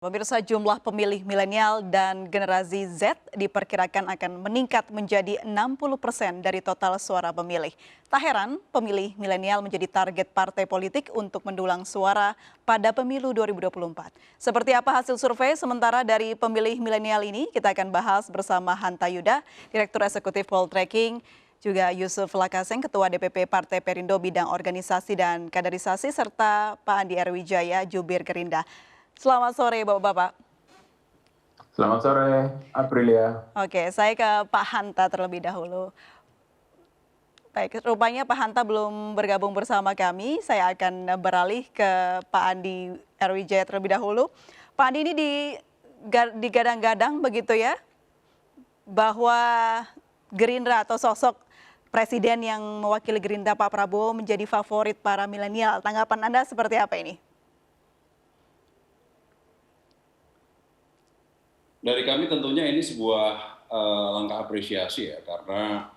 Pemirsa, jumlah pemilih milenial dan generasi Z diperkirakan akan meningkat menjadi 60% dari total suara pemilih. Tak heran, pemilih milenial menjadi target partai politik untuk mendulang suara pada pemilu 2024. Seperti apa hasil survei sementara dari pemilih milenial ini? Kita akan bahas bersama Hanta Yuda, Direktur Eksekutif Poltreking, juga Yusuf Lakaseng, Ketua DPP Partai Perindo Bidang Organisasi dan Kaderisasi, serta Pak Andi Erwijaya, Jubir Gerindra. Selamat sore Bapak-Bapak. Selamat sore, Aprilia. Oke, saya ke Pak Hanta terlebih dahulu. Baik, rupanya Pak Hanta belum bergabung bersama kami. Saya akan beralih ke Pak Andi Erwijaya terlebih dahulu. Pak Andi, ini digadang-gadang begitu ya, bahwa Gerindra atau sosok presiden yang mewakili Gerindra Pak Prabowo menjadi favorit para milenial. Tanggapan Anda seperti apa ini? Dari kami tentunya ini sebuah langkah apresiasi ya, karena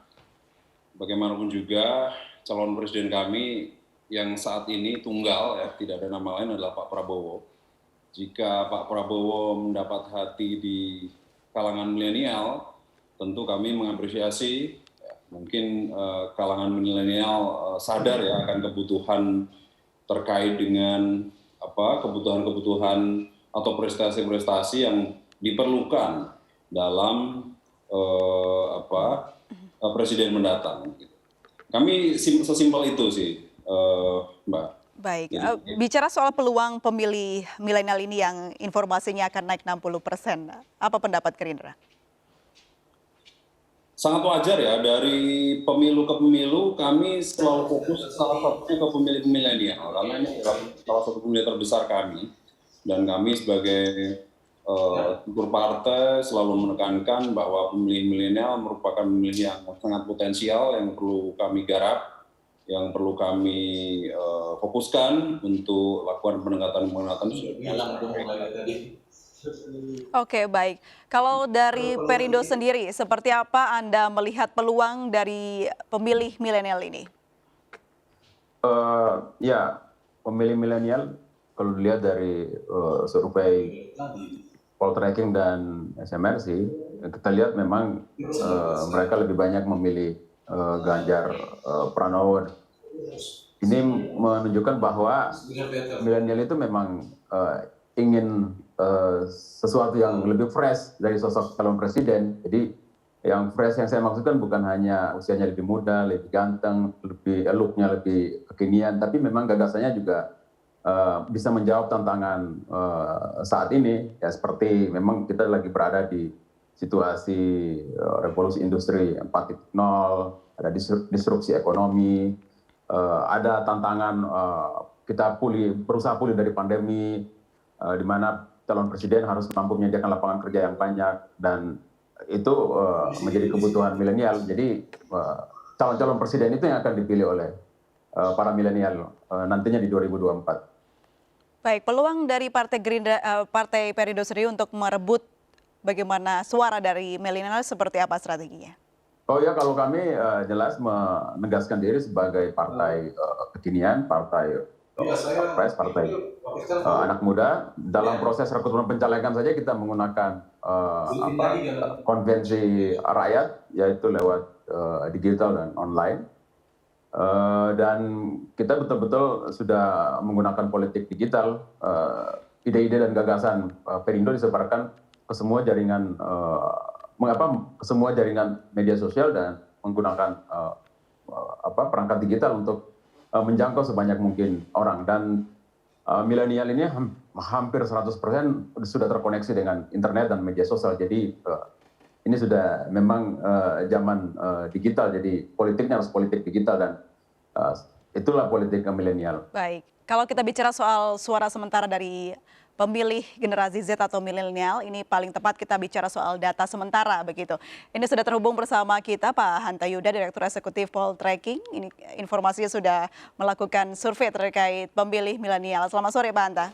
bagaimanapun juga calon presiden kami yang saat ini tunggal ya, tidak ada nama lain adalah Pak Prabowo. Jika Pak Prabowo mendapat hati di kalangan milenial, tentu kami mengapresiasi. Ya, mungkin kalangan milenial sadar ya akan kebutuhan terkait dengan kebutuhan-kebutuhan atau prestasi-prestasi yang diperlukan dalam presiden mendatang. Kami sesimpel itu sih, Mbak. Baik, bicara soal peluang pemilih milenial ini yang informasinya akan naik 60%, apa pendapat Gerindra? Sangat wajar ya, dari pemilu ke pemilu kami selalu fokus salah satunya ke pemilih milenial, karena ini adalah salah satu pemilih terbesar kami, dan kami sebagai struktur partai selalu menekankan bahwa pemilih milenial merupakan pemilih yang sangat potensial, yang perlu kami garap, yang perlu kami fokuskan untuk lakukan pendekatan. Oke, baik. Kalau dari Perindo sendiri, seperti apa Anda melihat peluang dari pemilih milenial ini? Ya, pemilih milenial kalau dilihat dari survei Poltreking dan SMRC, kita lihat memang mereka lebih banyak memilih Ganjar Pranowo. Ini menunjukkan bahwa milenial itu memang ingin sesuatu yang lebih fresh dari sosok calon presiden. Jadi yang fresh yang saya maksudkan bukan hanya usianya lebih muda, lebih ganteng, lebih look-nya lebih kekinian, tapi memang gagasannya juga bisa menjawab tantangan saat ini, ya seperti memang kita lagi berada di situasi revolusi industri 4.0, ada disrupsi ekonomi, ada tantangan kita berusaha pulih dari pandemi, di mana calon presiden harus mampu menyediakan lapangan kerja yang banyak, dan itu menjadi kebutuhan milenial. Jadi calon-calon presiden itu yang akan dipilih oleh para milenial nantinya di 2024. Baik, peluang dari Partai Perindo sendiri untuk merebut bagaimana suara dari milenial seperti apa strateginya? Oh ya, kalau kami jelas menegaskan diri sebagai partai kekinian, partai partai anak muda. Dalam proses rekrutmen pencalekan saja kita menggunakan konvensi rakyat, yaitu lewat digital dan online. Dan kita betul-betul sudah menggunakan politik digital, ide-ide dan gagasan Perindo disebarkan ke semua jaringan media sosial dan menggunakan perangkat digital untuk menjangkau sebanyak mungkin orang. Dan milenial ini hampir 100% sudah terkoneksi dengan internet dan media sosial. Jadi ini sudah memang zaman digital, jadi politiknya harus politik digital, dan itulah politik milenial. Baik, kalau kita bicara soal suara sementara dari pemilih generasi Z atau milenial, ini paling tepat kita bicara soal data sementara begitu. Ini sudah terhubung bersama kita Pak Hanta Yuda, Direktur Eksekutif Poltreking. Ini informasinya sudah melakukan survei terkait pemilih milenial. Selamat sore Pak Hanta.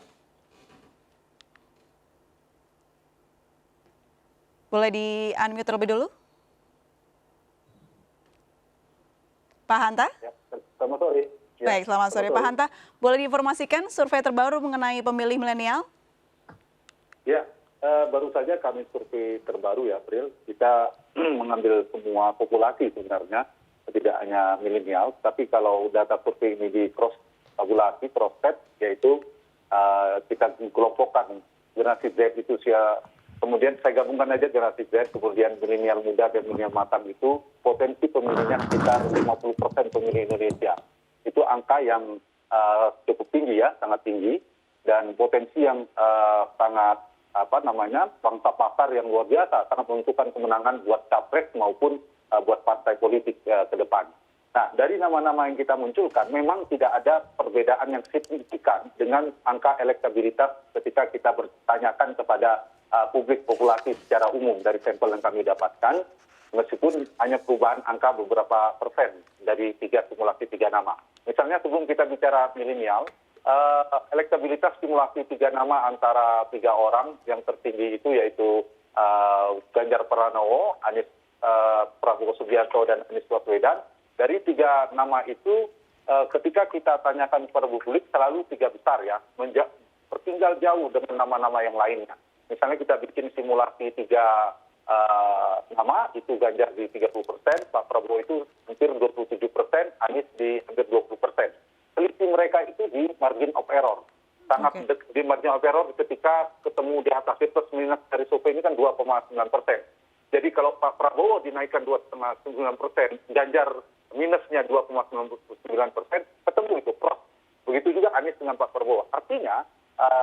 Boleh di-unmute terlebih dulu? Pak Hanta? Ya, selamat sore. Ya, baik, selamat sore Pak Hanta. Boleh diinformasikan survei terbaru mengenai pemilih milenial? Ya, baru saja kami survei terbaru ya, April. Kita mengambil semua populasi sebenarnya, tidak hanya milenial. Tapi kalau data survei ini di cross tabulasi, cross step, yaitu kita kelompokkan generasi Z itu kemudian saya gabungkan aja generasi Z, kemudian milenial muda dan milenial matang itu potensi pemilihnya sekitar 50% pemilih Indonesia. Itu angka yang cukup tinggi ya, sangat tinggi, dan potensi yang sangat bangsa pasar yang luar biasa, sangat menentukan kemenangan buat capres maupun buat partai politik ke depan. Nah, dari nama-nama yang kita munculkan, memang tidak ada perbedaan yang signifikan dengan angka elektabilitas ketika kita bertanyakan kepada publik populasi secara umum dari sampel yang kami dapatkan, meskipun hanya perubahan angka beberapa persen dari simulasi tiga nama. Misalnya sebelum kita bicara milenial, elektabilitas simulasi tiga nama antara tiga orang yang tertinggi itu yaitu Ganjar Pranowo, Prabowo Subianto, dan Anies Baswedan. Dari tiga nama itu ketika kita tanyakan kepada publik selalu tiga besar ya, tertinggal jauh dengan nama-nama yang lainnya. Misalnya kita bikin simulasi tiga nama, itu Ganjar di 30%, Pak Prabowo itu hampir 27%, Anies di hampir 20%. Selisih mereka itu di margin of error. Sangat di margin of error ketika ketemu di atas plus minus dari survei ini kan 2,9%. Jadi kalau Pak Prabowo dinaikkan 2,9%, Ganjar minusnya 2,99%, ketemu itu cross. Begitu juga Anies dengan Pak Prabowo. Artinya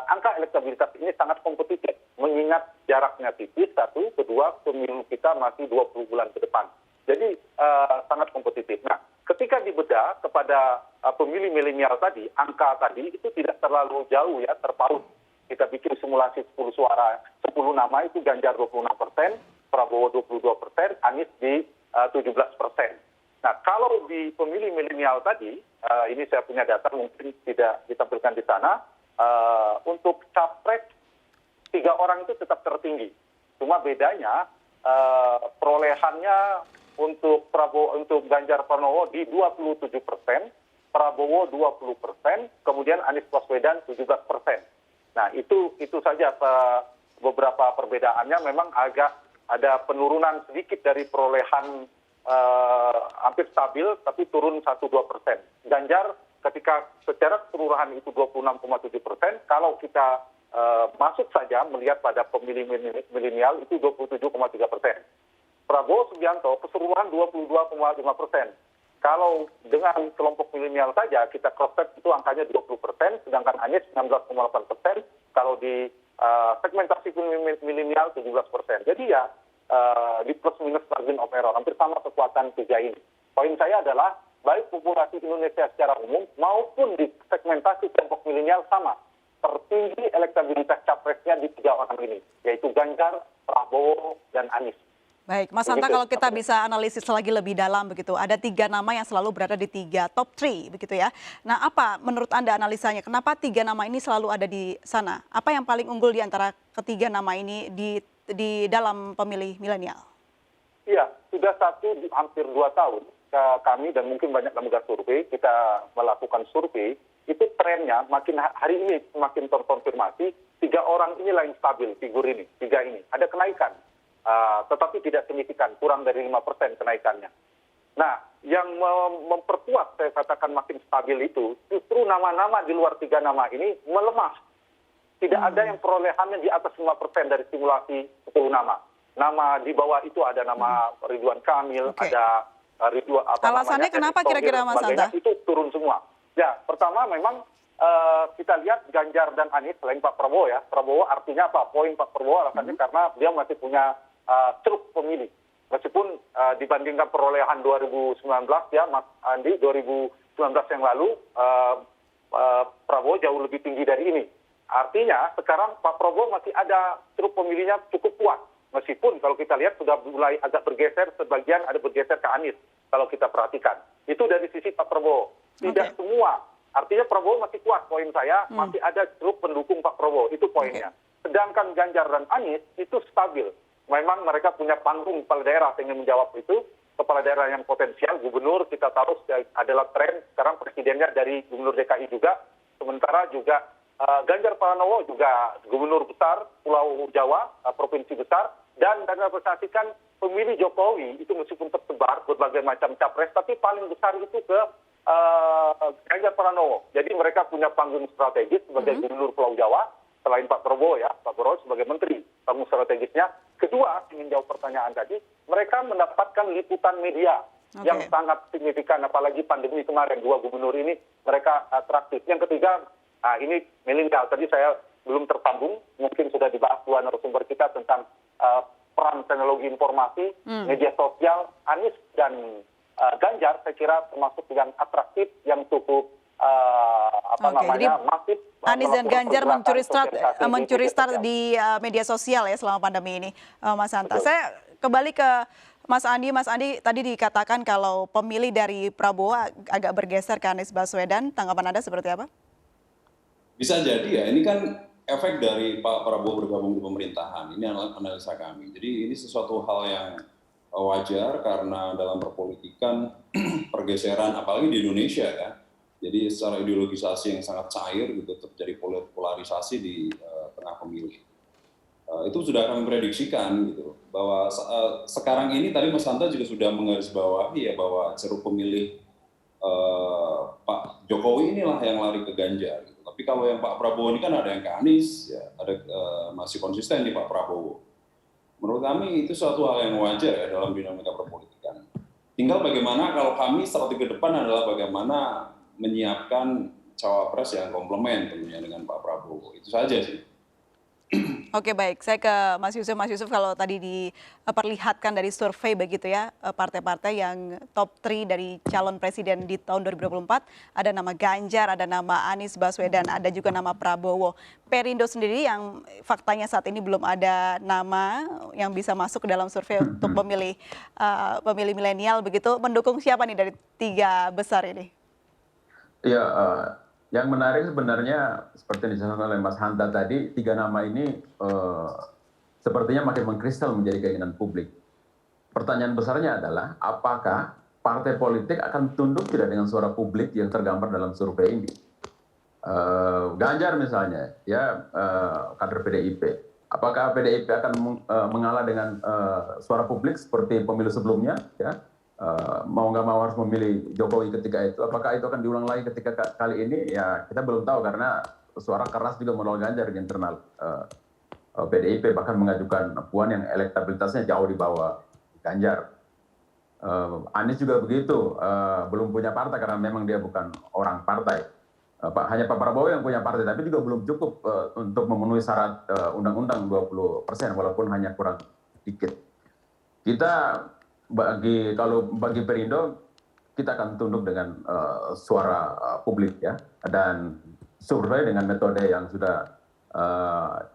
angka elektabilitas ini sangat kompetitif, mengingat jaraknya tipis, satu, kedua pemilu kita masih 20 bulan ke depan. Jadi sangat kompetitif. Nah, ketika dibedah kepada pemilih milenial tadi, angka tadi itu tidak terlalu jauh ya, terpaut. Kita bikin simulasi 10 suara, 10 nama itu Ganjar 26%, Prabowo 22%, Anies di 17%. Nah, kalau di pemilih milenial tadi, ini saya punya data mungkin tidak ditampilkan di sana, untuk capres 3 orang itu tetap tertinggi. Cuma bedanya perolehannya untuk Ganjar Pranowo di 27%, Prabowo 20%, kemudian Anies Baswedan 17%. Nah, itu saja beberapa perbedaannya. Memang agak ada penurunan sedikit dari perolehan hampir stabil, tapi turun 1-2%. Ganjar ketika secara keseluruhan itu 26,7%, kalau kita masuk saja melihat pada pemilih milenial itu 27,3%. Prabowo Subianto keseluruhan 22,5%. Kalau dengan kelompok milenial saja kita cross-check itu angkanya 20%, sedangkan Anies 19,8%. Kalau di segmentasi milenial 17%. Jadi ya di plus minus margin of error, hampir sama kekuatan tiga ini. Poin saya adalah baik populasi Indonesia secara umum maupun di segmentasi kelompok milenial sama. Tertinggi elektabilitas capresnya di 3 orang ini, yaitu Ganjar, Prabowo, dan Anies. Baik, Mas Hanta, kalau kita bisa analisis lagi lebih dalam begitu, ada 3 nama yang selalu berada di 3 top 3 begitu ya. Nah, apa menurut Anda analisanya? Kenapa 3 nama ini selalu ada di sana? Apa yang paling unggul di antara ketiga nama ini di dalam pemilih milenial? Iya, sudah hampir 2 tahun kami dan mungkin banyak lembaga survei, kita melakukan survei, itu trennya makin hari ini semakin terkonfirmasi, 3 orang inilah yang stabil, figur ini, 3 ini. Ada kenaikan. Tetapi tidak signifikan, kurang dari 5% kenaikannya. Nah, yang memperkuat saya katakan makin stabil itu, justru nama-nama di luar 3 nama ini melemah. Tidak ada yang perolehannya di atas 5% dari simulasi 10 nama. Nama di bawah itu ada nama Ridwan Kamil, ada Ridwan alasannya kenapa kira-kira Mas Hanta? Itu turun semua. Ya, pertama memang kita lihat Ganjar dan Anies selain Pak Prabowo ya. Prabowo artinya apa? Poin Pak Prabowo alasannya karena dia masih punya ceruk pemilih. Meskipun dibandingkan perolehan 2019 ya Mas Andi, 2019 yang lalu Prabowo jauh lebih tinggi dari ini. Artinya sekarang Pak Prabowo masih ada ceruk pemilihnya cukup kuat. Meskipun kalau kita lihat sudah mulai agak bergeser, sebagian ada bergeser ke Anies kalau kita perhatikan. Itu dari sisi Pak Prabowo. Tidak semua. Artinya Prabowo masih kuat, poin saya, masih ada ceruk pendukung Pak Prabowo, itu poinnya. Sedangkan Ganjar dan Anies itu stabil. Memang mereka punya panggung kepala daerah, saya ingin menjawab itu. Kepala daerah yang potensial, gubernur kita tahu adalah tren, sekarang presidennya dari gubernur DKI juga. Sementara juga Ganjar Pranowo juga gubernur besar Pulau Jawa, provinsi besar, dan merepresentasikan pemilih Jokowi itu meskipun tersebar berbagai macam capres, tapi paling besar itu ke Ganjar Pranowo. Jadi mereka punya panggung strategis sebagai gubernur Pulau Jawa, selain Pak Prabowo ya, Pak Prabowo sebagai menteri, panggung strategisnya. Kedua, ingin jawab pertanyaan tadi, mereka mendapatkan liputan media yang sangat signifikan, apalagi pandemi kemarin, 2 gubernur ini mereka atraktif. Yang ketiga, ini milenial, tadi saya belum tersambung, mungkin sudah dibahas dua narasumber kita tentang peran teknologi informasi, media sosial, Anies dan Ganjar, saya kira termasuk yang atraktif, yang cukup masif. Anies dan Ganjar mencuri start di media sosial ya selama pandemi ini, Mas Hanta. Saya kembali ke Mas Andi. Mas Andi, tadi dikatakan kalau pemilih dari Prabowo agak bergeser ke Anies Baswedan. Tanggapan Anda seperti apa? Bisa jadi ya, ini kan efek dari Pak Prabowo bergabung di pemerintahan. Ini analisa kami. Jadi ini sesuatu hal yang wajar karena dalam perpolitikan pergeseran, apalagi di Indonesia ya. Jadi secara ideologisasi yang sangat cair gitu, terjadi polarisasi di tengah pemilih. Itu sudah kami prediksikan gitu, bahwa sekarang ini tadi Mas Hanta juga sudah menggarisbawahi ya bahwa ceruk pemilih Pak Jokowi inilah yang lari ke Ganjar. Gitu. Tapi kalau yang Pak Prabowo ini kan ada yang ke Anies, ya, ada masih konsisten di Pak Prabowo. Menurut kami itu suatu hal yang wajar ya dalam dinamika perpolitikan. Tinggal bagaimana kalau kami strategi ke depan adalah bagaimana menyiapkan cawapres yang komplement tentunya dengan Pak Prabowo. Itu saja sih. Oke, baik, saya ke Mas Yusuf. Mas Yusuf, kalau tadi diperlihatkan dari survei begitu ya, partai-partai yang top 3 dari calon presiden di tahun 2024, ada nama Ganjar, ada nama Anies Baswedan, ada juga nama Prabowo. Perindo sendiri yang faktanya saat ini belum ada nama yang bisa masuk ke dalam survei untuk pemilih milenial begitu, mendukung siapa nih dari 3 besar ini? Ya, yang menarik sebenarnya seperti yang disampaikan oleh Mas Hanta tadi, 3 nama ini sepertinya makin mengkristal menjadi keinginan publik. Pertanyaan besarnya adalah apakah partai politik akan tunduk tidak dengan suara publik yang tergambar dalam survei ini? Ganjar misalnya, ya kader PDIP. Apakah PDIP akan mengalah dengan suara publik seperti pemilu sebelumnya? Ya, mau nggak mau harus memilih Jokowi ketika itu. Apakah itu akan diulang lagi ketika kali ini? Ya kita belum tahu karena suara keras juga menolak Ganjar di internal PDIP, bahkan mengajukan puan yang elektabilitasnya jauh di bawah Ganjar. Anies juga begitu, belum punya partai karena memang dia bukan orang partai. Hanya Pak Prabowo yang punya partai, tapi juga belum cukup untuk memenuhi syarat undang-undang 20%, walaupun hanya kurang sedikit. Kita bagi Perindo, kita akan tunduk dengan suara publik ya, dan survei dengan metode yang sudah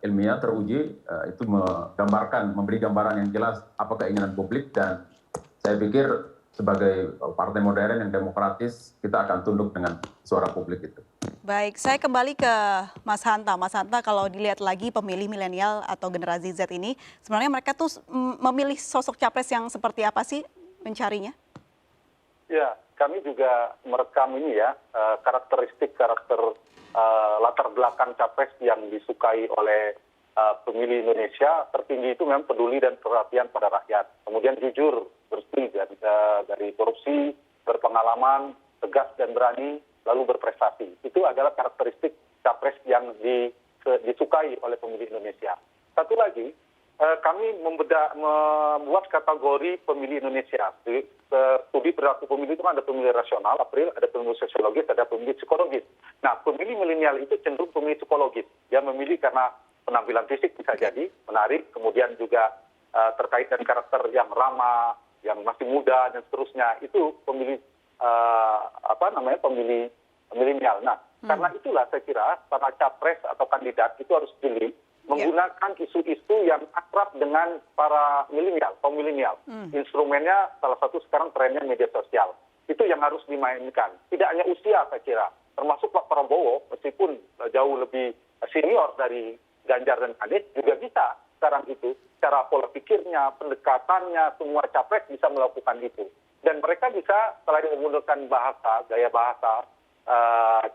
ilmiah teruji itu memberi gambaran yang jelas apa keinginan publik, dan saya pikir sebagai partai modern yang demokratis kita akan tunduk dengan suara publik itu. Baik, saya kembali ke Mas Hanta. Mas Hanta, kalau dilihat lagi pemilih milenial atau generasi Z ini, sebenarnya mereka tuh memilih sosok capres yang seperti apa sih mencarinya? Ya, kami juga merekam ini ya, karakter latar belakang capres yang disukai oleh pemilih Indonesia. Tertinggi itu memang peduli dan perhatian pada rakyat. Kemudian jujur, bersih dari korupsi, berpengalaman, tegas dan berani, lalu berprestasi. Itu adalah karakteristik capres yang disukai oleh pemilih Indonesia. Satu lagi, kami membuat kategori pemilih Indonesia. Studi perilaku pemilih itu kan ada pemilih rasional, April, ada pemilih sosiologis, ada pemilih psikologis. Nah, pemilih milenial itu cenderung pemilih psikologis. Dia memilih karena penampilan fisik bisa jadi menarik, kemudian juga terkait dengan karakter yang ramah, yang masih muda dan seterusnya. Itu pemilih pemilih milenial. Nah, karena itulah saya kira para capres atau kandidat itu harus pilih menggunakan isu-isu yang akrab dengan para milenial, kaum milenial. Instrumennya salah satu sekarang trennya media sosial. Itu yang harus dimainkan. Tidak hanya usia saya kira, termasuk Pak Prabowo meskipun jauh lebih senior dari Ganjar dan Anies juga bisa sekarang itu. Cara pola pikirnya, pendekatannya, semua capres bisa melakukan itu. Dan mereka bisa selain menggunakan bahasa, gaya bahasa,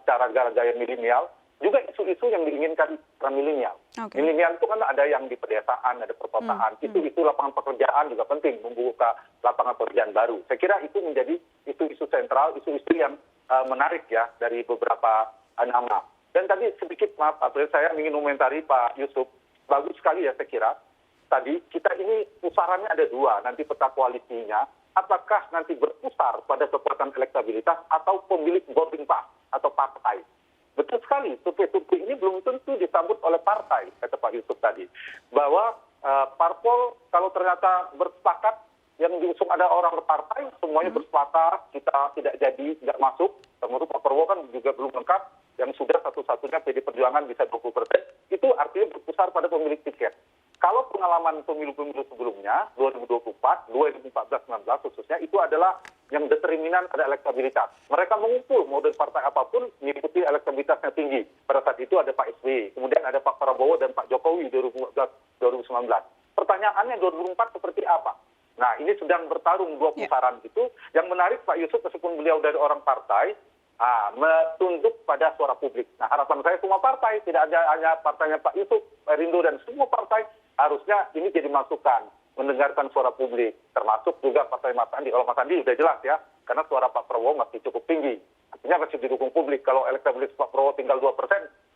cara gaya milenial, juga isu-isu yang diinginkan para milenial. Oke. Milenial itu kan ada yang di pedesaan, ada perkotaan, isu-isu lapangan pekerjaan juga penting, membuka lapangan pekerjaan baru. Saya kira itu menjadi isu-isu sentral, isu-isu yang menarik ya dari beberapa nama. Dan tadi sedikit maaf, April, saya ingin komentari Pak Yusuf, bagus sekali ya saya kira. Tadi kita ini pusarannya ada dua, nanti peta koalisinya, apakah nanti berpusar pada kekuatan elektabilitas atau pemilik voting pass atau partai. Betul sekali, survei-survei ini belum tentu disambut oleh partai, kata Pak Yusuf tadi. Bahwa parpol kalau ternyata bersepakat, yang diusung ada orang partai, semuanya bersepakat, kita tidak jadi, tidak masuk. Termasuk Pak Prabowo kan juga belum lengkap, yang sudah satu-satunya PD Perjuangan bisa 20%, itu artinya berpusar pada pemilik tiket. Kalau pengalaman pemilu-pemilu sebelumnya, 2024, 2014, 2019 khususnya, itu adalah yang determinan pada elektabilitas. Mereka mengumpul, mau dari partai apapun, mengikuti elektabilitasnya tinggi. Pada saat itu ada Pak SBY, kemudian ada Pak Prabowo dan Pak Jokowi 2014-2019. Pertanyaannya 2004 seperti apa? Nah, ini sedang bertarung dua pusaran itu. Yang menarik Pak Yusuf, meskipun beliau dari orang partai, tunduk pada suara publik. Nah, harapan saya semua partai, tidak hanya partainya Pak Yusuf, Perindo dan semua partai, harusnya ini jadi masukan, mendengarkan suara publik, termasuk juga partai Mas Andi. Kalau Mas Andi sudah jelas ya, karena suara Pak Prabowo masih cukup tinggi. Artinya masih didukung publik. Kalau elektabilitas Pak Prabowo tinggal 2%,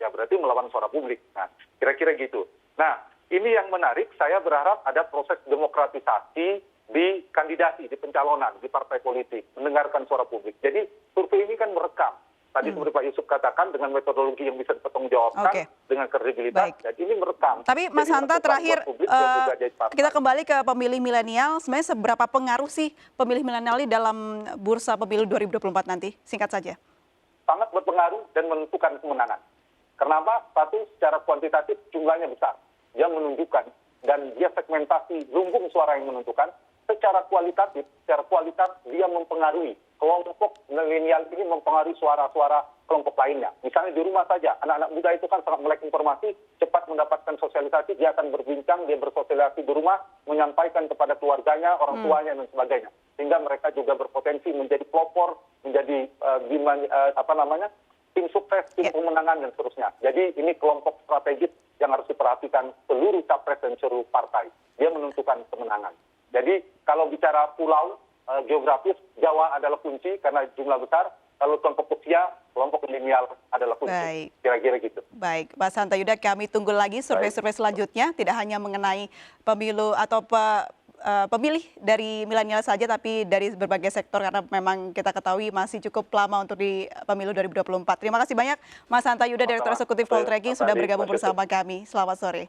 ya berarti melawan suara publik. Nah, kira-kira gitu. Nah, ini yang menarik, saya berharap ada proses demokratisasi di kandidasi, di pencalonan, di partai politik, mendengarkan suara publik. Jadi survei ini kan merekam. Tadi seperti Pak Yusuf katakan, dengan metodologi yang bisa dipertanggungjawabkan, dengan kredibilitas, dan ini merekam. Tapi Mas Hanta terakhir, kita kembali ke pemilih milenial, sebenarnya seberapa pengaruh sih pemilih milenial ini dalam bursa pemilu 2024 nanti? Singkat saja. Sangat berpengaruh dan menentukan kemenangan. Kenapa? Satu, secara kuantitatif jumlahnya besar. Dia menunjukkan, dan dia segmentasi lumbung suara yang menentukan. Secara kualitatif, secara kualitas dia mempengaruhi. Kelompok milenial ini mempengaruhi suara-suara kelompok lainnya. Misalnya di rumah saja, anak-anak muda itu kan sangat melek informasi, cepat mendapatkan sosialisasi, dia akan berbincang, dia bersosialisasi di rumah, menyampaikan kepada keluarganya, orang tuanya, dan sebagainya. Sehingga mereka juga berpotensi menjadi pelopor, menjadi tim sukses, tim pemenangan, dan seterusnya. Jadi ini kelompok strategis yang harus diperhatikan seluruh capres dan seluruh partai. Dia menentukan kemenangan. Jadi kalau bicara pulau geografis, Jawa adalah kunci karena jumlah besar. Kalau kelompok usia, kelompok milenial adalah kunci. Kira-kira gitu. Baik, Mas Hanta Yuda, kami tunggu lagi survei-survei selanjutnya. Tidak hanya mengenai pemilu atau pemilih dari milenial saja, tapi dari berbagai sektor karena memang kita ketahui masih cukup lama untuk di pemilu 2024. Terima kasih banyak Mas Hanta Yuda, Direktur Eksekutif Poltreking, sudah bergabung bersama kami. Selamat sore.